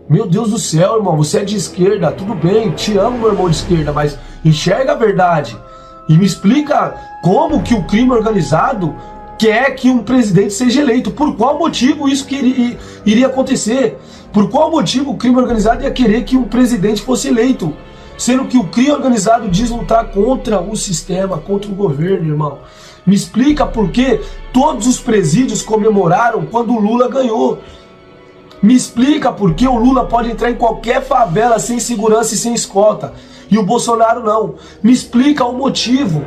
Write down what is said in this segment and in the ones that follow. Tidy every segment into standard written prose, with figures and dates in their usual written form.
Meu Deus do céu, irmão, você é de esquerda, tudo bem, te amo, meu irmão de esquerda, mas enxerga a verdade e me explica como que o crime organizado quer que um presidente seja eleito. Por qual motivo isso iria acontecer? Por qual motivo o crime organizado ia querer que um presidente fosse eleito? Sendo que o crime organizado diz lutar contra o sistema, contra o governo, irmão. Me explica por que todos os presídios comemoraram quando o Lula ganhou. Me explica por que o Lula pode entrar em qualquer favela sem segurança e sem escolta, e o Bolsonaro não. Me explica o motivo.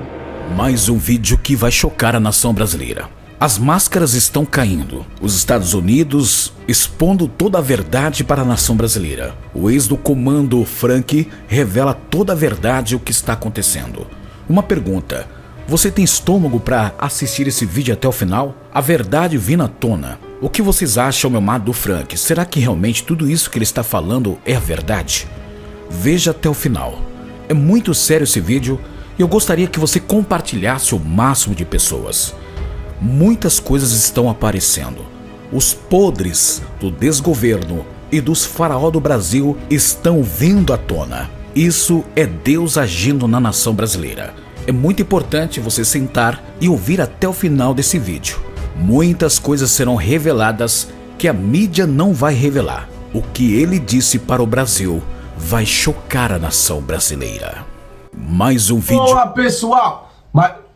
Mais um vídeo que vai chocar a nação brasileira. As máscaras estão caindo. Os Estados Unidos expondo toda a verdade para a nação brasileira. O ex do comando Frank revela toda a verdade o que está acontecendo. Uma pergunta: você tem estômago para assistir esse vídeo até o final? A verdade vindo à tona. O que vocês acham, meu amado Frank? Será que realmente tudo isso que ele está falando é a verdade? Veja até o final. É muito sério esse vídeo e eu gostaria que você compartilhasse o máximo de pessoas. Muitas coisas estão aparecendo. Os podres do desgoverno e dos faraó do Brasil estão vindo à tona. Isso é Deus agindo na nação brasileira. É muito importante você sentar e ouvir até o final desse vídeo. Muitas coisas serão reveladas que a mídia não vai revelar. O que ele disse para o Brasil vai chocar a nação brasileira. Mais um vídeo. Olá, pessoal,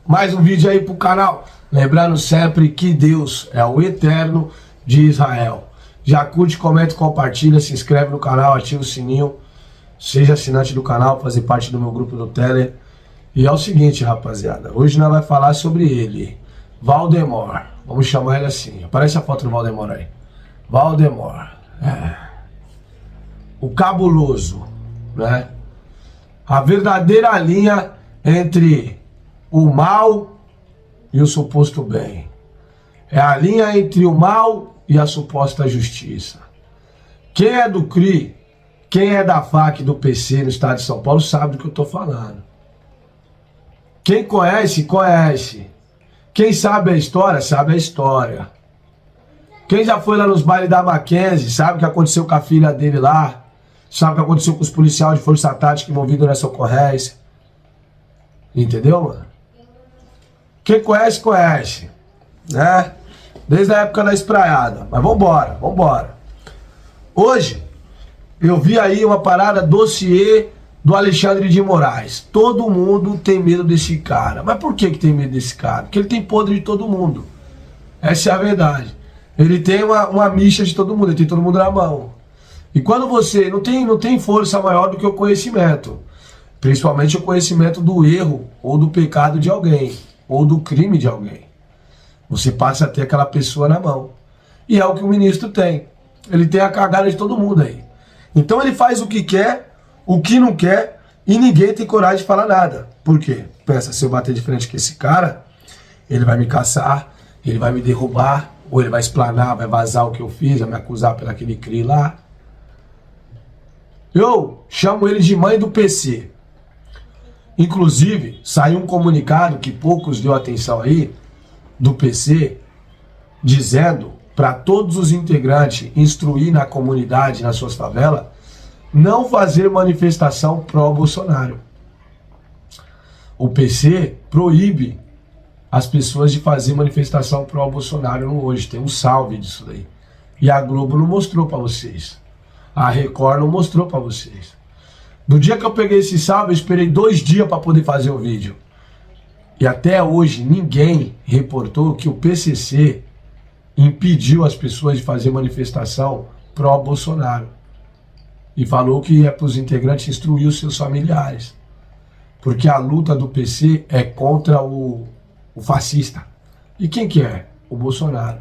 mais um vídeo aí pro canal. Lembrando sempre que Deus é o eterno de Israel. Já curte, comenta, compartilha, se inscreve no canal, ativa o sininho, seja assinante do canal, fazer parte do meu grupo do Telegram. E é o seguinte, rapaziada, hoje nós vamos falar sobre ele, Valdemar. Vamos chamar ele assim. Aparece a foto do Valdemar aí. Valdemar. O cabuloso, né? A verdadeira linha entre o mal e o suposto bem. É a linha entre o mal e a suposta justiça. Quem é do CRI, quem é da FAC do PC no estado de São Paulo sabe do que eu tô falando. Quem conhece, conhece. Quem sabe a história, sabe a história. Quem já foi lá nos bailes da Mackenzie, sabe o que aconteceu com a filha dele lá. Sabe o que aconteceu com os policiais de força tática envolvidos nessa ocorrência. Entendeu, mano? Quem conhece, conhece. Né? Desde a época da espraiada. Mas vambora, vambora. Hoje, eu vi aí uma parada dossiê do Alexandre de Moraes. Todo mundo tem medo desse cara. Mas por que tem medo desse cara? Porque ele tem podre de todo mundo. Essa é a verdade. Ele tem uma micha de todo mundo, ele tem todo mundo na mão. E quando você não tem força maior do que o conhecimento, principalmente o conhecimento do erro ou do pecado de alguém, ou do crime de alguém, você passa a ter aquela pessoa na mão. E é o que o ministro tem. Ele tem a cagada de todo mundo aí. Então ele faz o que quer, o que não quer, e ninguém tem coragem de falar nada. Por quê? Pensa, se eu bater de frente com esse cara, ele vai me caçar, ele vai me derrubar, ou ele vai explanar, vai vazar o que eu fiz, vai me acusar pelo aquele CRI lá. Eu chamo ele de mãe do PC. Inclusive, saiu um comunicado que poucos deu atenção aí, do PC, dizendo para todos os integrantes instruir na comunidade, nas suas favelas, não fazer manifestação pró-Bolsonaro. O PC proíbe as pessoas de fazer manifestação pró-Bolsonaro hoje. Tem um salve disso daí. E a Globo não mostrou para vocês. A Record não mostrou para vocês. No dia que eu peguei esse salve, eu esperei 2 dias para poder fazer o vídeo. E até hoje ninguém reportou que o PCC impediu as pessoas de fazer manifestação pró-Bolsonaro. E falou que é para os integrantes instruir os seus familiares. Porque a luta do PC é contra o fascista. E quem que é? O Bolsonaro.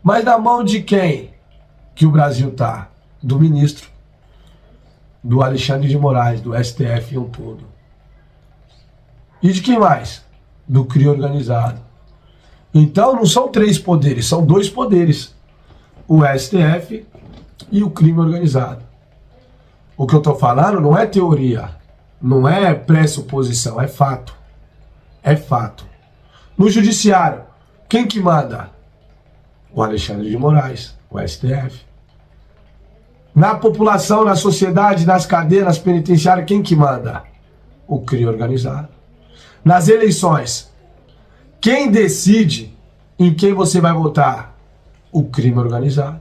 Mas na mão de quem que o Brasil tá? Do ministro. Do Alexandre de Moraes, do STF e um todo. E de quem mais? Do CRI organizado. Então não são 3 poderes, são 2 poderes. O STF e o crime organizado. O que eu tô falando não é teoria, não é pressuposição, é fato. É fato. No judiciário, quem que manda? O Alexandre de Moraes, o STF. Na população, na sociedade, nas cadeias, nas penitenciárias, quem que manda? O crime organizado. Nas eleições, quem decide em quem você vai votar? O crime organizado.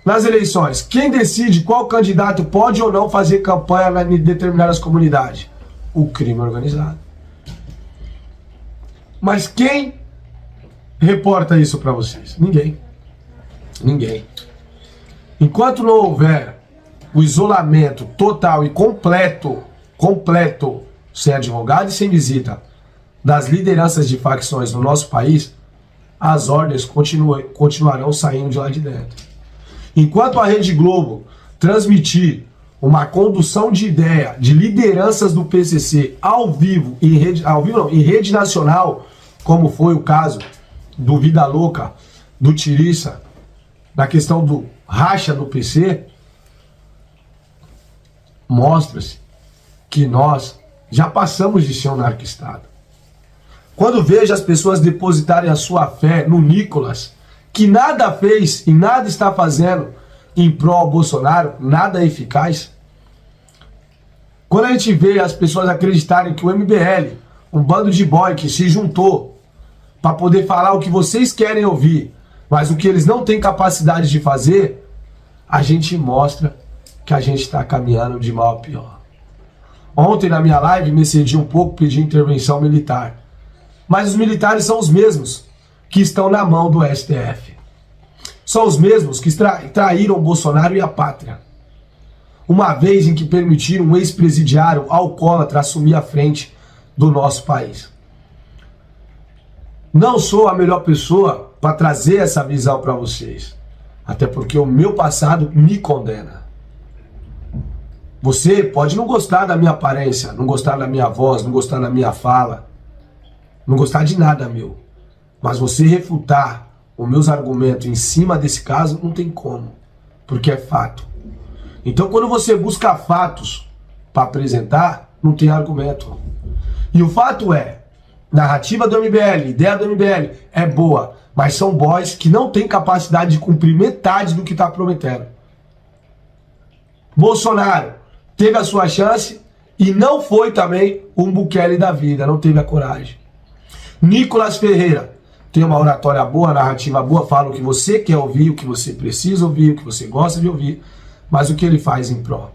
Nas eleições, quem decide qual candidato pode ou não fazer campanha em determinadas comunidades? O crime organizado. Mas quem reporta isso para vocês? Ninguém. Ninguém. Enquanto não houver o isolamento total e completo, sem advogado e sem visita, das lideranças de facções no nosso país, as ordens continuarão saindo de lá de dentro. Enquanto a Rede Globo transmitir uma condução de ideia de lideranças do PCC ao vivo, em rede nacional, como foi o caso do Vida Louca, do Tiriça, na questão do racha do PC, mostra-se que nós já passamos de ser um narco-estado. Quando vejo as pessoas depositarem a sua fé no Nicolas, que nada fez e nada está fazendo em prol ao Bolsonaro, nada eficaz. Quando a gente vê as pessoas acreditarem que o MBL, um bando de boy que se juntou para poder falar o que vocês querem ouvir, mas o que eles não têm capacidade de fazer, a gente mostra que a gente está caminhando de mal a pior. Ontem na minha live me excedi um pouco, pedi intervenção militar. Mas os militares são os mesmos que estão na mão do STF. São os mesmos que traíram o Bolsonaro e a pátria. Uma vez em que permitiram um ex-presidiário alcoólatra assumir a frente do nosso país. Não sou a melhor pessoa para trazer essa visão para vocês. Até porque o meu passado me condena. Você pode não gostar da minha aparência, não gostar da minha voz, não gostar da minha fala, não gostar de nada meu. Mas você refutar os meus argumentos em cima desse caso, não tem como. Porque é fato. Então quando você busca fatos para apresentar, não tem argumento. E o fato é, narrativa do MBL, ideia do MBL é boa, mas são boys que não têm capacidade de cumprir metade do que está prometendo. Bolsonaro teve a sua chance e não foi também um Bukele da vida, não teve a coragem. Nicolas Ferreira tem uma oratória boa, narrativa boa, fala o que você quer ouvir, o que você precisa ouvir, o que você gosta de ouvir, mas o que ele faz em prol.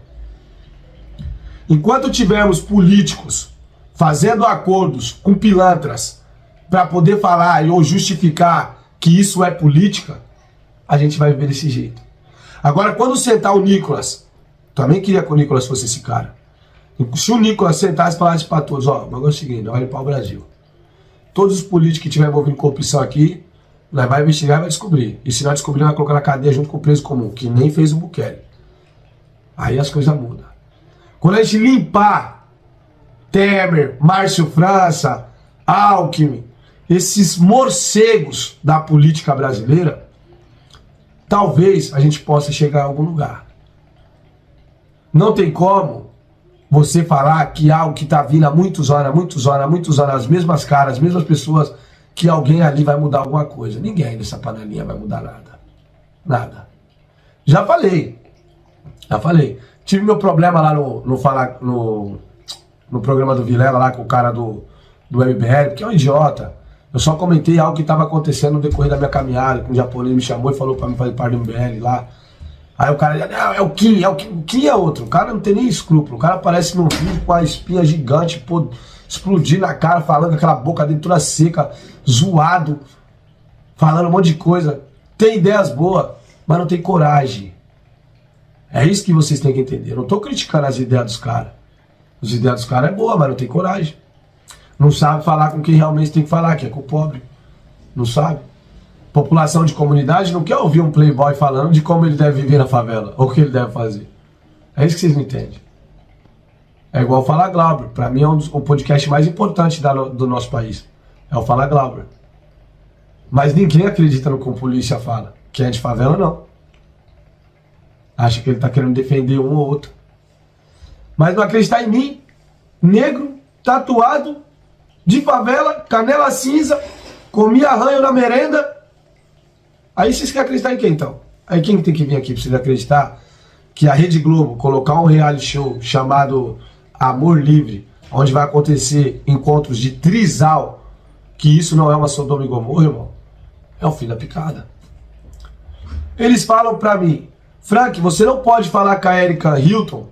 Enquanto tivermos políticos fazendo acordos com pilantras para poder falar ou justificar que isso é política, a gente vai viver desse jeito. Agora, quando sentar o Nicolas, também queria que o Nicolas fosse esse cara. Se o Nicolas sentasse e falasse para todos, ó, o negócio é o seguinte, olha para o Brasil. Todos os políticos que estiverem envolvidos em corrupção aqui, nós vai investigar e vai descobrir. E se não descobrir, vai colocar na cadeia junto com o preso comum, que nem fez o Bukele. Aí as coisas mudam. Quando a gente limpar Temer, Márcio França, Alckmin, esses morcegos da política brasileira, talvez a gente possa chegar a algum lugar. Não tem como você falar que algo que está vindo há muitos anos, as mesmas caras, as mesmas pessoas, que alguém ali vai mudar alguma coisa. Ninguém nessa panelinha vai mudar nada. Nada. Já falei. Tive meu problema lá no programa do Vilela, lá com o cara do MBL, que é um idiota. Eu só comentei algo que estava acontecendo no decorrer da minha caminhada, que um japonês me chamou e falou para mim fazer parte do MBL lá. Aí o cara, não, é o Kim, o Kim é outro. O cara não tem nem escrúpulo. O cara aparece num vídeo com a espinha gigante, pô, explodir na cara, falando com aquela boca dele toda seca, zoado, falando um monte de coisa. Tem ideias boas, mas não tem coragem. É isso que vocês têm que entender. Eu não tô criticando as ideias dos caras. As ideias dos caras é boa, mas não tem coragem. Não sabe falar com quem realmente tem que falar, que é com o pobre. Não sabe. População de comunidade não quer ouvir um playboy falando de como ele deve viver na favela, ou o que ele deve fazer. É isso que vocês não entendem. É igual o Fala Glauber. Pra mim é um podcast mais importante do nosso país. É o Fala Glauber. Mas ninguém acredita no que a polícia fala. Quem é de favela, não. Acha que ele tá querendo defender um ou outro. Mas não acreditar em mim, negro, tatuado, de favela, canela cinza, comia arranho na merenda. Aí vocês querem acreditar em quem então? Aí quem tem que vir aqui precisa acreditar que a Rede Globo colocar um reality show chamado Amor Livre, onde vai acontecer encontros de trisal, que isso não é uma Sodoma e Gomorra, irmão, é o fim da picada. Eles falam pra mim, Frank, você não pode falar com a Erika Hilton,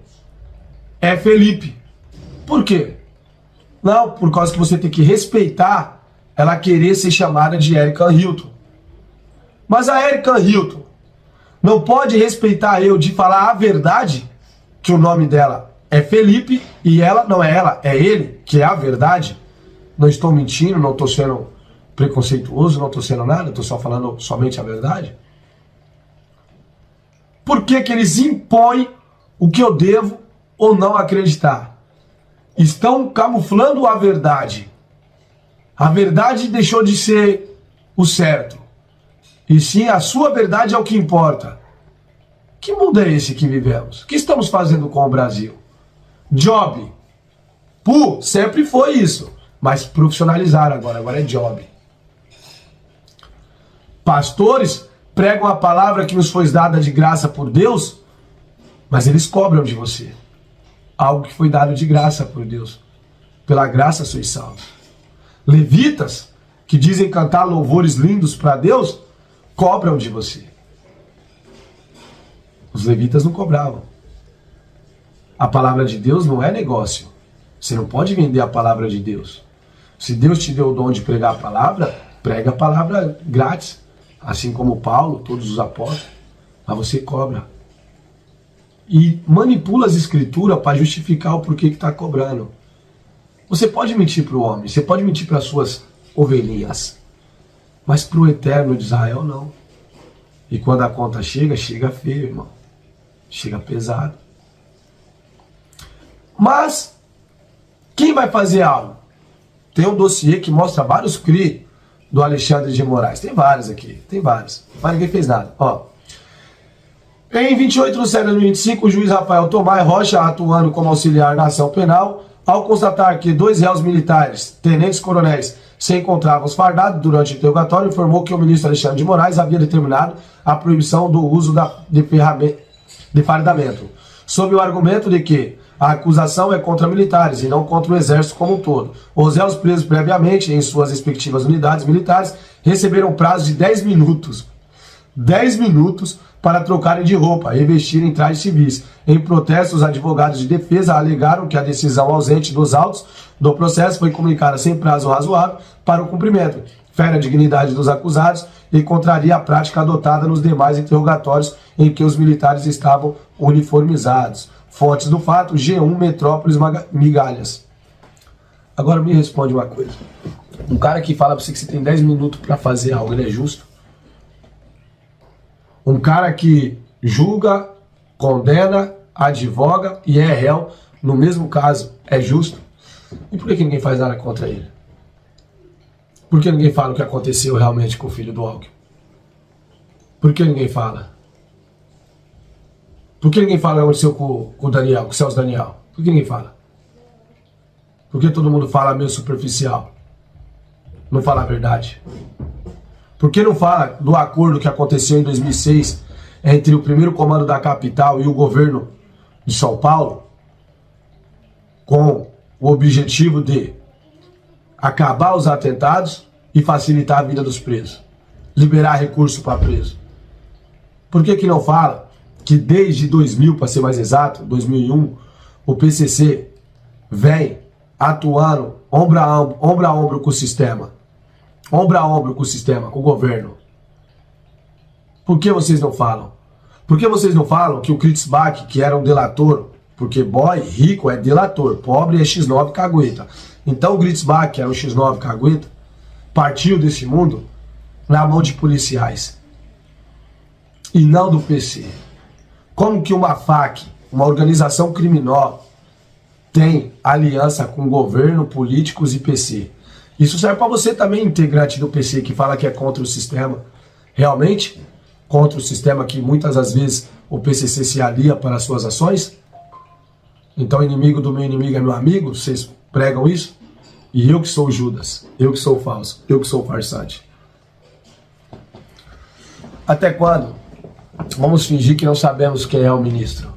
é Felipe. Por quê? Não, por causa que você tem que respeitar ela querer ser chamada de Erika Hilton. Mas a Erika Hilton não pode respeitar eu de falar a verdade, que o nome dela é Felipe, e ela não é ela, é ele, que é a verdade. Não estou mentindo, não estou sendo preconceituoso, não estou sendo nada, estou só falando somente a verdade. Por que que eles impõem o que eu devo ou não acreditar? Estão camuflando a verdade. A verdade deixou de ser o certo. E sim, a sua verdade é o que importa. Que mundo é esse que vivemos? O que estamos fazendo com o Brasil? Job. Sempre foi isso. Mas profissionalizaram agora é job. Pastores pregam a palavra que nos foi dada de graça por Deus, mas eles cobram de você algo que foi dado de graça por Deus. Pela graça sois salvos. Levitas, que dizem cantar louvores lindos para Deus, cobram de você. Os levitas não cobravam. A palavra de Deus não é negócio. Você não pode vender a palavra de Deus. Se Deus te deu o dom de pregar a palavra, prega a palavra grátis. Assim como Paulo, todos os apóstolos. Mas você cobra. E manipula as escrituras para justificar o porquê que está cobrando. Você pode mentir para o homem, você pode mentir para as suas ovelhinhas. Mas para o eterno de Israel, não. E quando a conta chega, chega feio, irmão. Chega pesado. Mas, quem vai fazer algo? Tem um dossiê que mostra vários CRI do Alexandre de Moraes. Tem vários aqui, tem vários. Mas ninguém fez nada. Ó. Em 28/7/2025, o juiz Rafael Tomás Rocha, atuando como auxiliar na ação penal, ao constatar que 2 réus militares, tenentes-coronéis, se encontravam fardados durante o interrogatório, informou que o ministro Alexandre de Moraes havia determinado a proibição do uso de fardamento, sob o argumento de que a acusação é contra militares e não contra o exército como um todo. Os réus presos previamente em suas respectivas unidades militares receberam prazo de 10 minutos. 10 minutos para trocarem de roupa e vestirem trajes civis. Em protesto, os advogados de defesa alegaram que a decisão ausente dos autos do processo foi comunicada sem prazo razoável para o cumprimento, fere a dignidade dos acusados e contraria a prática adotada nos demais interrogatórios em que os militares estavam uniformizados. Fontes do fato, G1, Metrópolis, Migalhas. Agora me responde uma coisa. Um cara que fala pra você que você tem 10 minutos para fazer algo, ele é justo? Um cara que julga, condena, advoga e é réu, no mesmo caso, é justo? E por que ninguém faz nada contra ele? Por que ninguém fala o que aconteceu realmente com o filho do Alckmin? Por que ninguém fala? Por que ninguém fala o que aconteceu com o Daniel, com o Celso Daniel? Por que ninguém fala? Por que todo mundo fala meio superficial? Não fala a verdade? Por que não fala do acordo que aconteceu em 2006 entre o primeiro comando da capital e o governo de São Paulo, com o objetivo de acabar os atentados e facilitar a vida dos presos, liberar recurso para preso? Por que não fala que desde 2000, para ser mais exato, 2001, o PCC vem atuando ombro a ombro com o sistema? Ombro a ombro com o sistema, com o governo. Por que vocês não falam? Por que vocês não falam que o Kritzbach, que era um delator, porque boy, rico é delator, pobre é X9 cagueta. Então o Kritzbach, que era um X9 cagueta, partiu desse mundo na mão de policiais e não do PC. Como que uma FAC, uma organização criminosa, tem aliança com governo, políticos e PC? Isso serve para você também, integrante do PC, que fala que é contra o sistema. Realmente? Contra o sistema que muitas das vezes o PCC se alia para as suas ações? Então o inimigo do meu inimigo é meu amigo? Vocês pregam isso? E eu que sou o Judas, eu que sou o falso, eu que sou o farsante. Até quando vamos fingir que não sabemos quem é o ministro?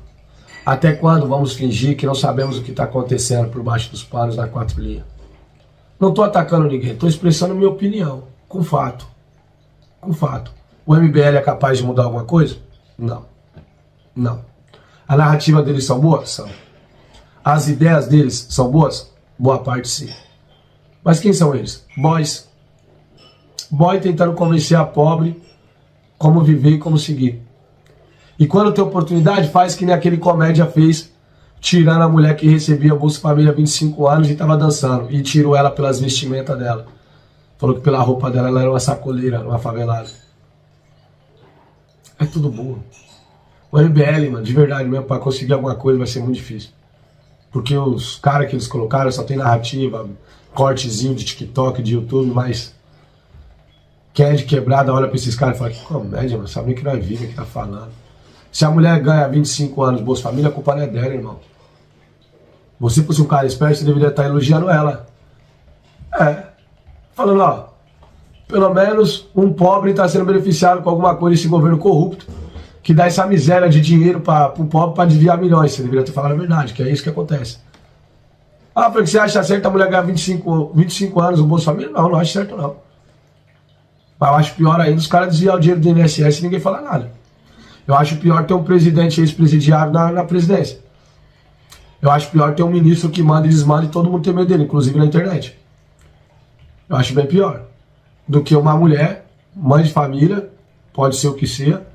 Até quando vamos fingir que não sabemos o que está acontecendo por baixo dos panos na 4 linhas? Não estou atacando ninguém, estou expressando minha opinião, com fato. Com fato. O MBL é capaz de mudar alguma coisa? Não. Não. A narrativa deles são boas? São. As ideias deles são boas? Boa parte sim. Mas quem são eles? Boys. Boy tentando convencer a pobre como viver e como seguir. E quando tem oportunidade, faz que nem aquele comédia fez, tirando a mulher que recebia Bolsa Família há 25 anos e estava dançando. E tirou ela pelas vestimentas dela. Falou que pela roupa dela ela era uma sacoleira, uma favelada. É tudo burro. O MBL, mano, de verdade mesmo, para conseguir alguma coisa vai ser muito difícil. Porque os caras que eles colocaram só tem narrativa, cortezinho de TikTok, de YouTube, mas quem é de quebrada olha pra esses caras e fala, que comédia, mano, sabe nem que nós vivemos, que tá falando. Se a mulher ganha 25 anos Bolsa Família, a culpa não é dela, irmão. Você, fosse um cara esperto, você deveria estar elogiando ela. Falando, ó, pelo menos um pobre está sendo beneficiado com alguma coisa desse governo corrupto, que dá essa miséria de dinheiro para o pobre para desviar milhões. Você deveria ter falado a verdade, que é isso que acontece. Ah, porque você acha certo a mulher ganhar 25 anos o Bolsa Família? Não, não acho certo não. Mas eu acho pior ainda os caras desviar o dinheiro do INSS e ninguém fala nada. Eu acho pior ter um presidente ex-presidiário na presidência. Eu acho pior ter um ministro que manda e desmanda e todo mundo tem medo dele, inclusive na internet. Eu acho bem pior do que uma mulher, mãe de família, pode ser o que seja,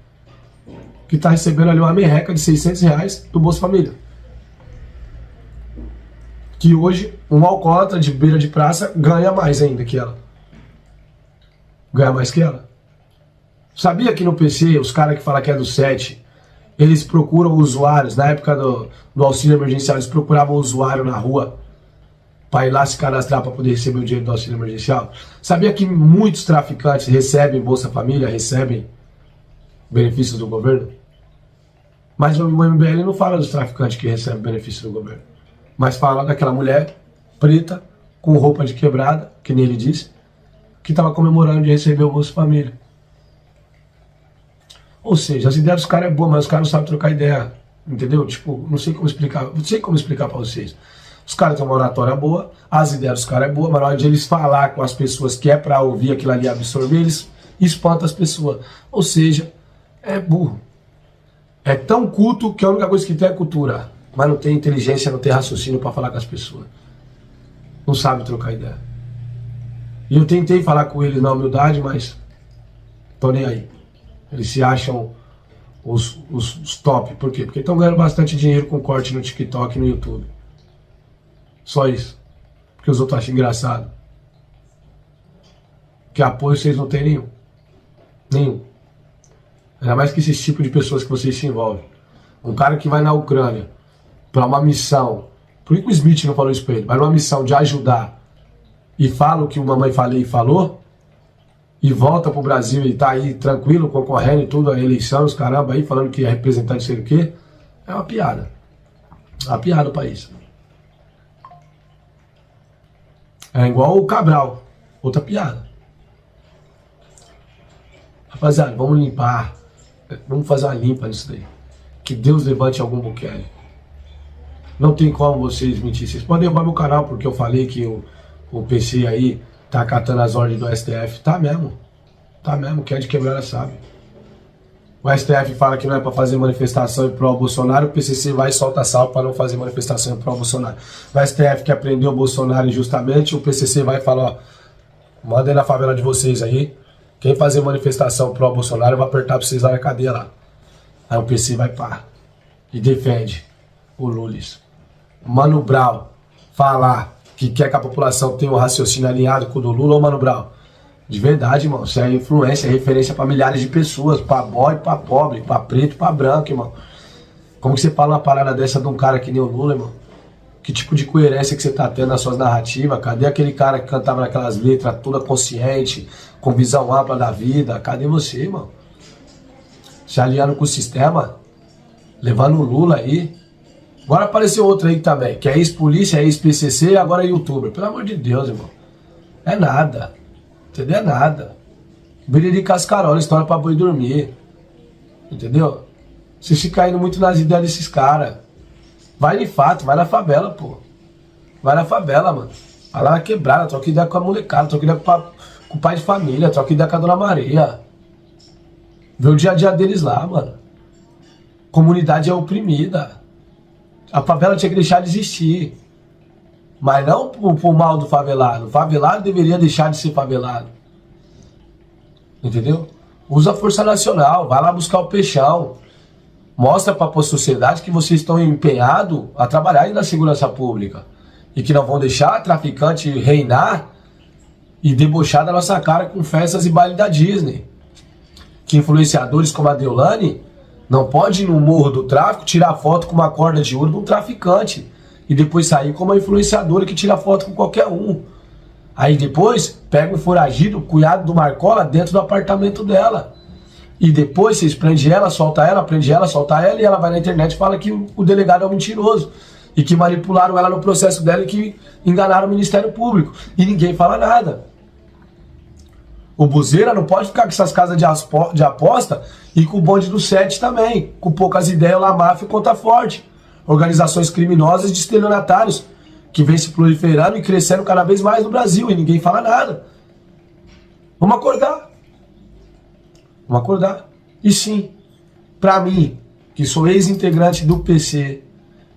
que está recebendo ali uma merreca de R$600 do Bolsa Família. Que hoje, um alcoólatra de beira de praça ganha mais ainda que ela. Ganha mais que ela. Sabia que no PC, os caras que falam que é do 7, eles procuram usuários, na época do auxílio emergencial, eles procuravam usuário na rua para ir lá se cadastrar para poder receber o dinheiro do auxílio emergencial? Sabia que muitos traficantes recebem Bolsa Família, recebem benefícios do governo? Mas o MBL não fala dos traficantes que recebem benefícios do governo, mas fala daquela mulher preta, com roupa de quebrada, que nem ele disse, que estava comemorando de receber o Bolsa Família. Ou seja, as ideias dos caras é boa, mas os caras não sabem trocar ideia, entendeu? Tipo, não sei como explicar para vocês. Os caras têm uma oratória boa, as ideias dos caras é boa, mas na hora de eles falar com as pessoas que é para ouvir aquilo ali absorver, eles espantam as pessoas. Ou seja, é burro. É tão culto que a única coisa que tem é cultura, mas não tem inteligência, não tem raciocínio para falar com as pessoas. Não sabe trocar ideia. E eu tentei falar com eles na humildade, mas tô nem aí. Eles se acham os top. Por quê? Porque estão ganhando bastante dinheiro com corte no TikTok e no YouTube. Só isso. Porque os outros acham engraçado. Que apoio vocês não têm nenhum. Nenhum. Ainda mais que esse tipo de pessoas que vocês se envolvem. Um cara que vai na Ucrânia para uma missão. Por que o Smith não falou isso para ele? Vai numa missão de ajudar e fala o que o Mamãe Falei falou, e volta pro Brasil e tá aí tranquilo, concorrendo e tudo, a eleição, os caramba aí, falando que é representante sei o quê, é uma piada. É uma piada o país. É igual o Cabral, outra piada. Rapaziada, vamos limpar, vamos fazer uma limpa nisso daí. Que Deus levante algum Bukele. Não tem como vocês mentir. Vocês podem derrubar meu canal porque eu falei que o PC aí tá acatando as ordens do STF. Tá mesmo. Tá mesmo. Quem é de quebrada sabe. O STF fala que não é pra fazer manifestação em pró-Bolsonaro. O PCC vai e solta salvo pra não fazer manifestação em pró-Bolsonaro. O STF que prendeu o Bolsonaro injustamente. O PCC vai e fala, ó, mandem na favela de vocês aí. Quem fazer manifestação pró-Bolsonaro vai apertar pra vocês lá na cadeia lá. Aí o PC vai pá. E defende o Lulis. Mano Brown falar que quer que a população tenha um raciocínio alinhado com o do Lula, ou Mano Brown, de verdade, irmão, isso é influência, é referência pra milhares de pessoas, pra boy, pra pobre, pra preto, pra branco, irmão. Como que você fala uma parada dessa de um cara que nem o Lula, irmão? Que tipo de coerência que você tá tendo nas suas narrativas? Cadê aquele cara que cantava naquelas letras toda consciente, com visão ampla da vida? Cadê você, irmão? Se aliando com o sistema, levando o Lula aí. Agora apareceu outro aí também, que é ex-polícia, é ex-PCC e agora é youtuber. Pelo amor de Deus, irmão. É nada. Entendeu? É nada. Brilha de cascarola, história pra boi dormir. Entendeu? Vocês ficam indo muito nas ideias desses caras. Vai de fato, vai na favela, pô. Vai na favela, mano. Vai lá na quebrada, troca ideia com a molecada, troca ideia com o pai de família, troca ideia com a Dona Maria. Vê o dia a dia deles lá, mano. Comunidade é oprimida. A favela tinha que deixar de existir. Mas não por mal do favelado. O favelado deveria deixar de ser favelado. Entendeu? Usa a Força Nacional, vai lá buscar o peixão. Mostra para a sociedade que vocês estão empenhados a trabalhar na segurança pública. E que não vão deixar traficante reinar e debochar da nossa cara com festas e baile da Disney. Que influenciadores como a Deolane não pode ir no morro do tráfico tirar foto com uma corda de ouro de um traficante e depois sair como uma influenciadora que tira foto com qualquer um. Aí depois pega um foragido, o cunhado do Marcola, dentro do apartamento dela. E depois vocês prendem ela, solta ela, prende ela, solta ela, e ela vai na internet e fala que o delegado é um mentiroso. E que manipularam ela no processo dela e que enganaram o Ministério Público. E ninguém fala nada. O Buzeira não pode ficar com essas casas de aposta e com o bonde do 7 também. Com poucas ideias lá, a máfia conta forte. Organizações criminosas de estelionatários que vem se proliferando e crescendo cada vez mais no Brasil e ninguém fala nada. Vamos acordar. Vamos acordar. E sim, pra mim, que sou ex-integrante do PC,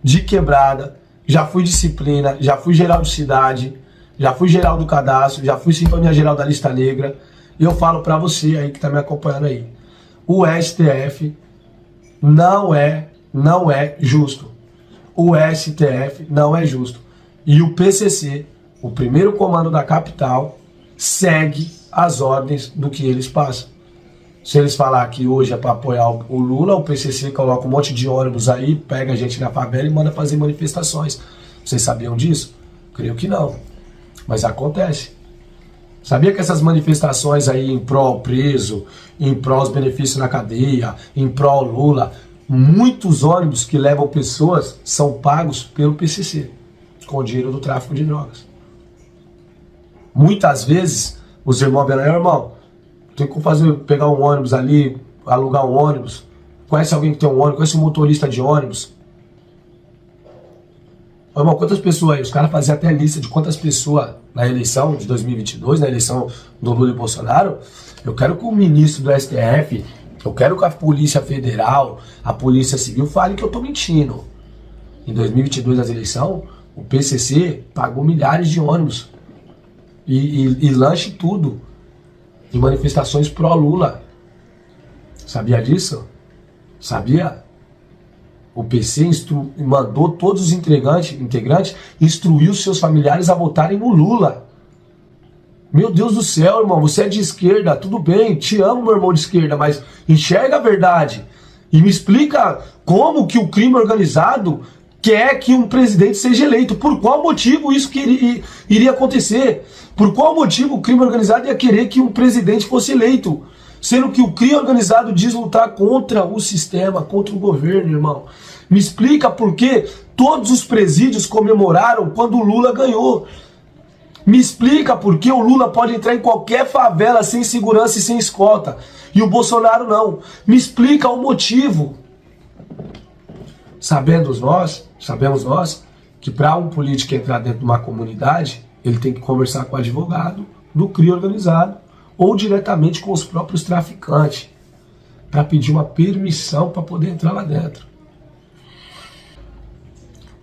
de quebrada, já fui disciplina, já fui geral de cidade, já fui geral do cadastro, já fui sintonia geral da lista negra. E eu falo pra você aí que tá me acompanhando aí. O STF não é justo. O STF não é justo. E o PCC, o primeiro comando da capital, segue as ordens do que eles passam. Se eles falar que hoje é para apoiar o Lula, o PCC coloca um monte de ônibus aí, pega a gente na favela e manda fazer manifestações. Vocês sabiam disso? Creio que não. Mas acontece. Sabia que essas manifestações aí em pró preso, em pró os benefícios na cadeia, em pró Lula, muitos ônibus que levam pessoas são pagos pelo PCC, com o dinheiro do tráfico de drogas. Muitas vezes, os irmãos falam, irmão, tem que pegar um ônibus ali, alugar um ônibus. Conhece alguém que tem um ônibus? Conhece um motorista de ônibus? Ô, irmão, quantas pessoas aí? Os caras faziam até lista de quantas pessoas na eleição de 2022, na eleição do Lula e Bolsonaro. Eu quero que o ministro do STF, eu quero que a Polícia Federal, a Polícia Civil fale que eu tô mentindo. Em 2022, nas eleições, o PCC pagou milhares de ônibus e lanche tudo em manifestações pró-Lula. Sabia disso? Sabia? O PC mandou todos os integrantes instruir os seus familiares a votarem no Lula. Meu Deus do céu, irmão, você é de esquerda, tudo bem, te amo, meu irmão de esquerda, mas enxerga a verdade e me explica como que o crime organizado quer que um presidente seja eleito. Por qual motivo isso iria acontecer? Por qual motivo o crime organizado ia querer que um presidente fosse eleito? Sendo que o crime organizado diz lutar contra o sistema, contra o governo, irmão. Me explica por que todos os presídios comemoraram quando o Lula ganhou. Me explica por que o Lula pode entrar em qualquer favela sem segurança e sem escolta. E o Bolsonaro não. Me explica o motivo. Sabemos nós que para um político entrar dentro de uma comunidade, ele tem que conversar com o advogado do crime organizado ou diretamente com os próprios traficantes para pedir uma permissão para poder entrar lá dentro.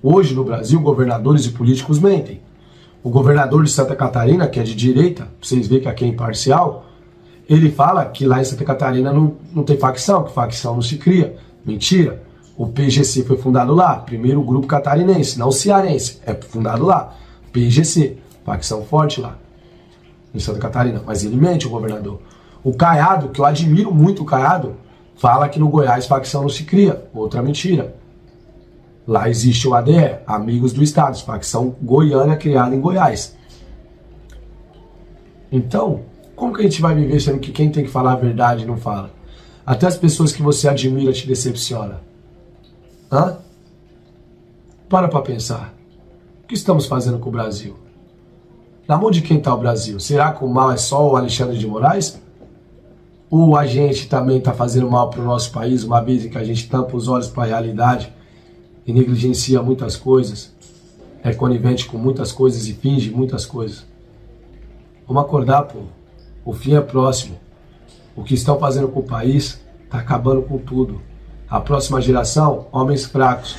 Hoje no Brasil, governadores e políticos mentem. O governador de Santa Catarina, que é de direita, pra vocês verem que aqui é imparcial, ele fala que lá em Santa Catarina não tem facção, que facção não se cria. Mentira. O PGC foi fundado lá, primeiro grupo catarinense, não cearense, é fundado lá. PGC, facção forte lá, em Santa Catarina. Mas ele mente, o governador. O Caiado, que eu admiro muito o Caiado, fala que no Goiás facção não se cria. Outra mentira. Lá existe o ADE, Amigos do Estado, facção goiana criada em Goiás. Então, como que a gente vai viver sendo que quem tem que falar a verdade não fala? Até as pessoas que você admira te decepcionam. Hã? Para pensar. O que estamos fazendo com o Brasil? Na mão de quem está o Brasil? Será que o mal é só o Alexandre de Moraes? ou a gente também está fazendo mal para o nosso país, uma vez em que a gente tampa os olhos para a realidade e negligencia muitas coisas, é conivente com muitas coisas e finge muitas coisas. Vamos acordar, pô. O fim é próximo. O que estão fazendo com o país está acabando com tudo. A próxima geração, homens fracos,